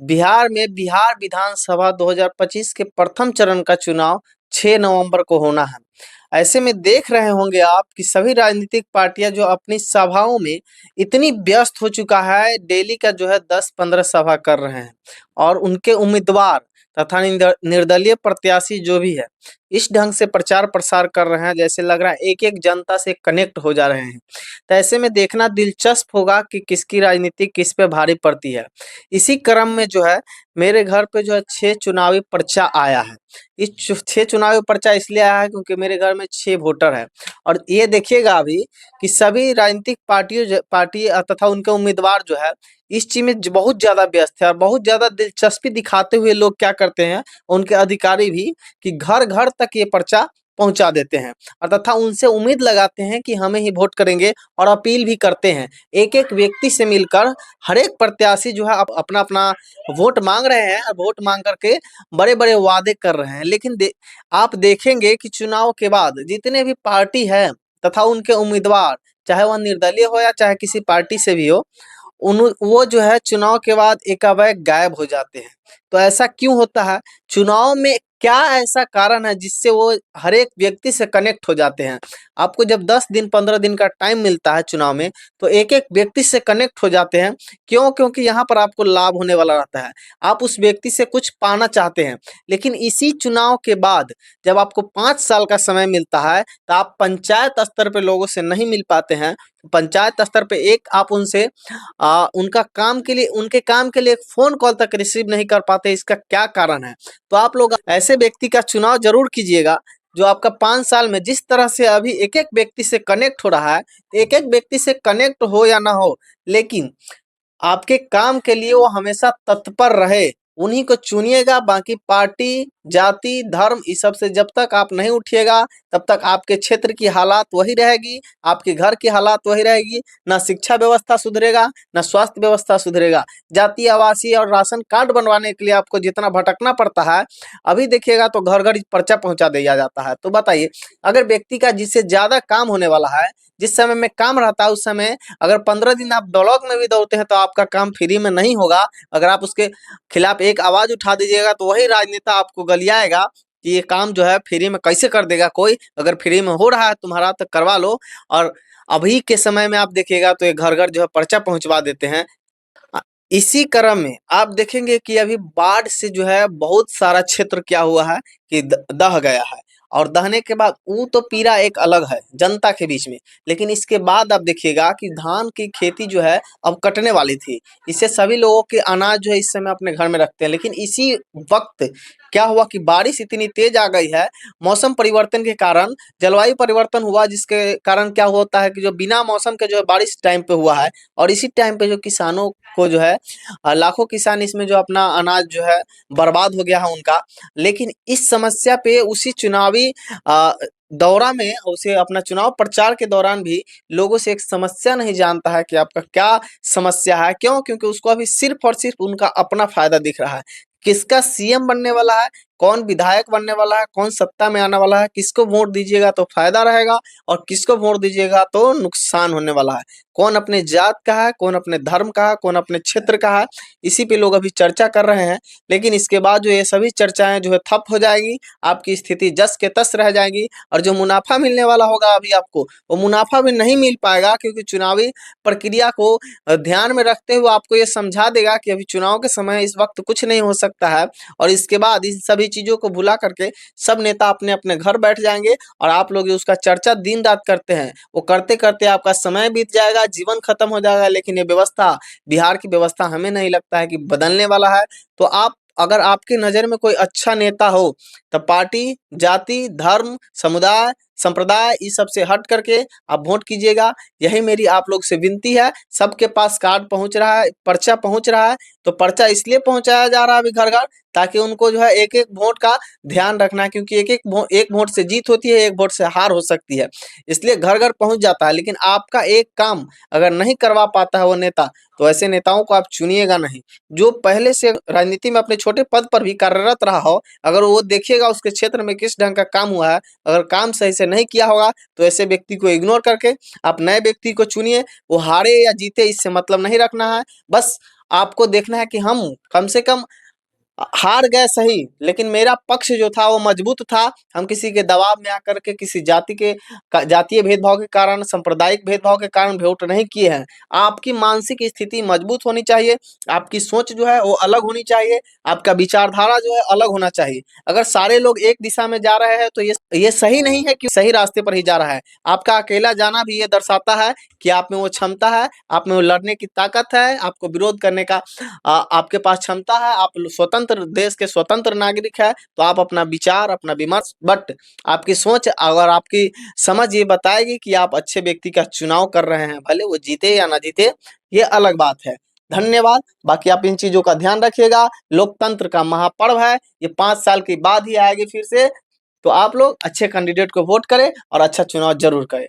बिहार में बिहार विधानसभा 2025 के प्रथम चरण का चुनाव 6 नवंबर को होना है। ऐसे में देख रहे होंगे आप कि सभी राजनीतिक पार्टियां जो अपनी सभाओं में इतनी व्यस्त हो चुका है, डेली का जो है 10-15 सभा कर रहे हैं और उनके उम्मीदवार तथा निर्दलीय प्रत्याशी जो भी है इस ढंग से प्रचार प्रसार कर रहे हैं, जैसे लग रहा है एक एक जनता से कनेक्ट हो जा रहे हैं। तो ऐसे में देखना दिलचस्प होगा कि किसकी राजनीति किस पे भारी पड़ती है। इसी क्रम में जो है मेरे घर पे जो है 6 चुनावी पर्चा आया है। इस 6 चुनावी पर्चा इसलिए आया है क्योंकि मेरे घर में 6 वोटर है। और ये देखिएगा अभी कि सभी राजनीतिक पार्टी तथा उनके उम्मीदवार जो है इस चीज में बहुत ज्यादा व्यस्त है और बहुत ज्यादा दिलचस्पी दिखाते हुए लोग क्या करते हैं, उनके अधिकारी भी, कि घर घर तक ये पर्चा पहुंचा देते हैं और तथा उनसे उम्मीद लगाते हैं कि हमें ही वोट करेंगे और अपील भी करते हैं। एक एक व्यक्ति से मिलकर हर एक प्रत्याशी जो है अपना अपना वोट मांग रहे हैं और वोट मांग करके बड़े बड़े वादे कर रहे हैं। लेकिन आप देखेंगे कि चुनाव के बाद जितने भी पार्टी है तथा उनके उम्मीदवार, चाहे वह निर्दलीय हो या चाहे किसी पार्टी से भी हो, उन वो जो है चुनाव के बाद एकाएक गायब हो जाते हैं। तो ऐसा क्यों होता है? चुनाव में क्या ऐसा कारण है जिससे वो हर एक व्यक्ति से कनेक्ट हो जाते हैं? आपको जब 10 दिन 15 दिन का टाइम मिलता है चुनाव में, तो एक एक व्यक्ति से कनेक्ट हो जाते हैं। क्यों? क्योंकि यहाँ पर आपको लाभ होने वाला रहता है, आप उस व्यक्ति से कुछ पाना चाहते हैं। लेकिन इसी चुनाव के बाद जब आपको 5 साल का समय मिलता है तो आप पंचायत स्तर पे लोगों से नहीं मिल पाते हैं। पंचायत स्तर पे एक आप उनसे उनके काम के लिए एक फोन कॉल तक रिसीव नहीं कर पाते। इसका क्या कारण है? तो आप लोग ऐसे व्यक्ति का चुनाव जरूर कीजिएगा जो आपका 5 साल में जिस तरह से अभी एक एक व्यक्ति से कनेक्ट हो रहा है, एक एक व्यक्ति से कनेक्ट हो या ना हो, लेकिन आपके काम के लिए वो हमेशा तत्पर रहे, उन्हीं को चुनिएगा। बाकी पार्टी, जाति, धर्म इस सब से जब तक आप नहीं उठिएगा तब तक आपके क्षेत्र की हालात वही रहेगी, आपके घर की हालात वही रहेगी। ना शिक्षा व्यवस्था सुधरेगा, ना स्वास्थ्य व्यवस्था सुधरेगा। जाति, आवासीय और राशन कार्ड बनवाने के लिए आपको जितना भटकना पड़ता है, अभी देखिएगा तो घर घर पर्चा पहुंचा दिया जाता है। तो बताइए, अगर व्यक्ति का जिससे ज्यादा काम होने वाला है, जिस समय में काम रहता है उस समय अगर 15 दिन आप ब्लॉक में भी दौड़ते हैं तो आपका काम फ्री में नहीं होगा। अगर आप उसके खिलाफ एक आवाज उठा दीजिएगा तो वही राजनेता आपको गलियाएगा कि ये काम जो है फ्री में कैसे कर देगा कोई, अगर फ्री में हो रहा है तुम्हारा तो करवा लो। और अभी के समय में आप देखिएगा तो ये घर घर जो है पर्चा पहुंचवा देते हैं। अ, इसी क्रम में आप देखेंगे कि अभी बाढ़ से जो है बहुत सारा क्षेत्र क्या हुआ है कि दह गया है। और दहने के बाद वो तो पीड़ा एक अलग है जनता के बीच में, लेकिन इसके बाद आप देखिएगा कि धान की खेती जो है अब कटने वाली थी। इससे सभी लोगों के अनाज जो है इस समय अपने घर में रखते हैं। लेकिन इसी वक्त क्या हुआ कि बारिश इतनी तेज आ गई है, मौसम परिवर्तन के कारण जलवायु परिवर्तन हुआ, जिसके कारण क्या होता है कि जो बिना मौसम के जो है बारिश टाइम पे हुआ है और इसी टाइम पे जो किसानों को जो है लाखों किसान इसमें जो अपना अनाज जो है बर्बाद हो गया है उनका। लेकिन इस समस्या पे उसी चुनावी अ, दौरा में उसे अपना चुनाव प्रचार के दौरान भी लोगों से एक समस्या नहीं जानता है कि आपका क्या समस्या है। क्यों? क्योंकि उसको अभी सिर्फ और सिर्फ उनका अपना फायदा दिख रहा है। किसका सीएम बनने वाला है, कौन विधायक बनने वाला है, कौन सत्ता में आने वाला है, किसको वोट दीजिएगा तो फायदा रहेगा और किसको वोट दीजिएगा तो नुकसान होने वाला है। कौन अपने जात का है, कौन अपने धर्म का है, कौन अपने क्षेत्र का है, इसी पे लोग अभी चर्चा कर रहे हैं। लेकिन इसके बाद जो ये सभी चर्चाएं जो है ठप हो जाएगी, आपकी स्थिति जस के तस रह जाएगी और जो मुनाफा मिलने वाला होगा अभी आपको, वो मुनाफा भी नहीं मिल पाएगा। क्योंकि चुनावी प्रक्रिया को ध्यान में रखते हुए आपको ये समझा देगा कि अभी चुनाव के समय इस वक्त कुछ नहीं हो सकता है। और इसके बाद इन सभी चीजों को भुला करके सब नेता अपने अपने घर बैठ जाएंगे और आप लोग उसका चर्चा दिन रात करते हैं, वो करते करते आपका समय बीत जाएगा, जीवन खत्म हो जाएगा। लेकिन ये व्यवस्था, बिहार की व्यवस्था हमें नहीं लगता है कि बदलने वाला है। तो आप, अगर आपके नज़र में कोई अच्छा नेता हो तो पार्टी, जाति, धर्म, समुदाय, संप्रदाय इस सब से हट करके आप वोट कीजिएगा। यही मेरी आप लोग से विनती है। सबके पास कार्ड पहुंच रहा है, पर्चा पहुंच रहा है, तो पर्चा इसलिए पहुंचाया जा रहा है अभी घर घर, ताकि उनको जो है एक एक वोट का ध्यान रखना है। क्योंकि एक वोट से जीत होती है, एक वोट से हार हो सकती है, इसलिए घर घर पहुंच जाता है। लेकिन आपका एक काम अगर नहीं करवा पाता है वो नेता, तो ऐसे नेताओं को आप चुनिएगा नहीं। जो पहले से राजनीति में अपने छोटे पद पर भी कार्यरत रहा हो, अगर वो देखिएगा उसके क्षेत्र में किस ढंग का काम हुआ है, अगर काम सही से नहीं किया होगा तो ऐसे व्यक्ति को इग्नोर करके आप नए व्यक्ति को चुनिए। वो हारे या जीते इससे मतलब नहीं रखना है, बस आपको देखना है कि हम कम से कम हार गए सही, लेकिन मेरा पक्ष जो था वो मजबूत था। हम किसी के दबाव में आकर के किसी जाति के जातीय भेदभाव के कारण, सांप्रदायिक भेदभाव के कारण वोट नहीं किए हैं। आपकी मानसिक स्थिति मजबूत होनी चाहिए, आपकी सोच जो है वो अलग होनी चाहिए, आपका विचारधारा जो है अलग होना चाहिए। अगर सारे लोग एक दिशा में जा रहे हैं तो ये सही नहीं है कि सही रास्ते पर ही जा रहा है। आपका अकेला जाना भी ये दर्शाता है कि आप में वो क्षमता है, आप में वो लड़ने की ताकत है, आपको विरोध करने का आपके पास क्षमता है, आप स्वतंत्र देश के स्वतंत्र नागरिक है। तो आप अपना विचार, अपना विमर्श, बट आपकी सोच अगर आपकी समझ ये बताएगी कि आप अच्छे व्यक्ति का चुनाव कर रहे हैं, भले वो जीते या ना जीते, ये अलग बात है। धन्यवाद। बाकी आप इन चीजों का ध्यान रखिएगा। लोकतंत्र का महापर्व है, ये 5 साल के बाद ही आएगी फिर से। तो आप लोग अच्छे कैंडिडेट को वोट करें और अच्छा चुनाव जरूर करें।